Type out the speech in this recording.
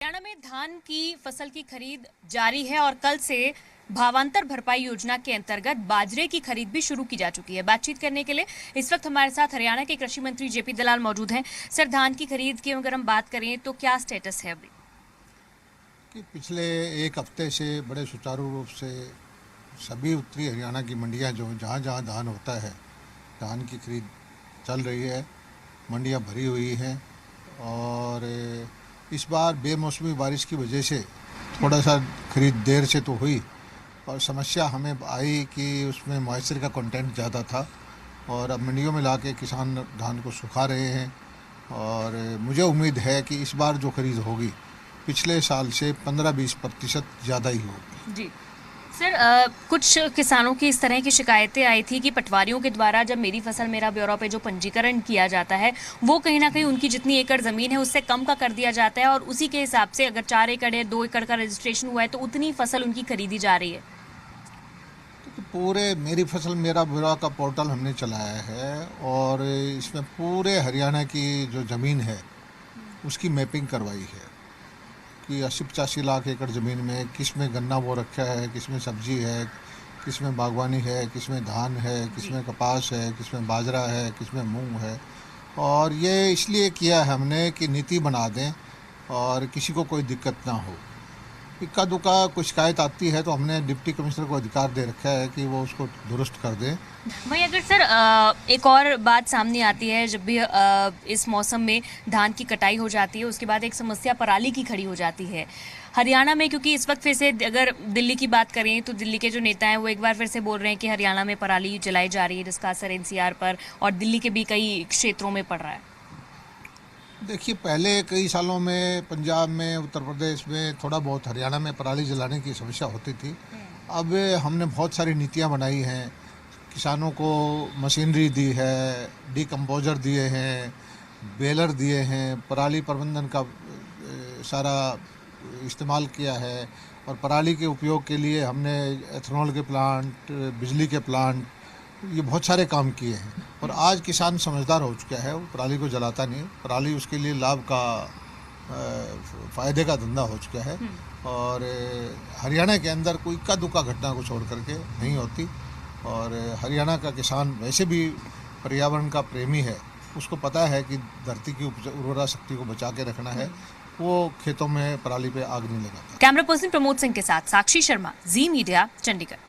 हरियाणा में धान की फसल की खरीद जारी है और कल से भावांतर भरपाई योजना के अंतर्गत बाजरे की खरीद भी शुरू की जा चुकी है। बातचीत करने के लिए इस वक्त हमारे साथ हरियाणा के कृषि मंत्री जेपी दलाल मौजूद हैं। सर, धान की खरीद की अगर हम बात करें तो क्या स्टेटस है अभी? कि पिछले एक हफ्ते से बड़े सुचारू रूप से सभी उत्तरी हरियाणा की मंडियां जो जहां जहां धान होता है, धान की खरीद चल रही है। मंडियां भरी हुई हैं और इस बार बेमौसमी बारिश की वजह से थोड़ा सा खरीद देर से तो हुई और समस्या हमें आई कि उसमें मॉइस्चर का कंटेंट ज़्यादा था और अब मंडियों में लाके किसान धान को सुखा रहे हैं। और मुझे उम्मीद है कि इस बार जो खरीद होगी पिछले साल से 15-20% ज़्यादा ही होगी। जी सर, कुछ किसानों की इस तरह की शिकायतें आई थी कि पटवारियों के द्वारा जब मेरी फसल मेरा ब्यौरा पे जो पंजीकरण किया जाता है वो कहीं ना कहीं उनकी जितनी एकड़ ज़मीन है उससे कम का कर दिया जाता है और उसी के हिसाब से अगर 4 एकड़ है, 2 एकड़ का रजिस्ट्रेशन हुआ है तो उतनी फसल उनकी खरीदी जा रही है। तो पूरे मेरी फसल मेरा ब्यौरा का पोर्टल हमने चलाया है और इसमें पूरे हरियाणा की जो ज़मीन है उसकी मैपिंग करवाई है कि 80-85 लाख एकड़ ज़मीन में किस में गन्ना बो रखा है, किस में सब्जी है, किस में बागवानी है, किस में धान है, किस में कपास है, किस में बाजरा है, किस में मूंग है। और ये इसलिए किया है हमने कि नीति बना दें और किसी को कोई दिक्कत ना हो। इक्का दुक्का कोई शिकायत आती है तो हमने डिप्टी कमिश्नर को अधिकार दे रखा है कि वो उसको दुरुस्त कर दें। वहीं अगर सर एक और बात सामने आती है, जब भी इस मौसम में धान की कटाई हो जाती है उसके बाद एक समस्या पराली की खड़ी हो जाती है हरियाणा में, क्योंकि इस वक्त फिर से अगर दिल्ली की बात करें तो दिल्ली के जो नेता हैं वो एक बार फिर से बोल रहे हैं कि हरियाणा में पराली जलाई जा रही है जिसका असर एनसीआर पर और दिल्ली के भी कई क्षेत्रों में पड़ रहा है। देखिए, पहले कई सालों में पंजाब में, उत्तर प्रदेश में थोड़ा बहुत हरियाणा में पराली जलाने की समस्या होती थी। अब हमने बहुत सारी नीतियां बनाई हैं, किसानों को मशीनरी दी है, डीकम्पोजर दिए हैं, बेलर दिए हैं, पराली प्रबंधन का सारा इस्तेमाल किया है और पराली के उपयोग के लिए हमने एथेनॉल के प्लांट, बिजली के प्लांट, ये बहुत सारे काम किए हैं। और आज किसान समझदार हो चुका है, वो पराली को जलाता नहीं, पराली उसके लिए लाभ का फ़ायदे का धंधा हो चुका है। और हरियाणा के अंदर कोई इक्का दुक्का घटना को छोड़ करके नहीं होती। और हरियाणा का किसान वैसे भी पर्यावरण का प्रेमी है, उसको पता है कि धरती की उर्वरा शक्ति को बचा के रखना है, वो खेतों में पराली पे आग नहीं लगाता। कैमरा पर्सन प्रमोद सिंह के साथ साक्षी शर्मा, जी मीडिया, चंडीगढ़।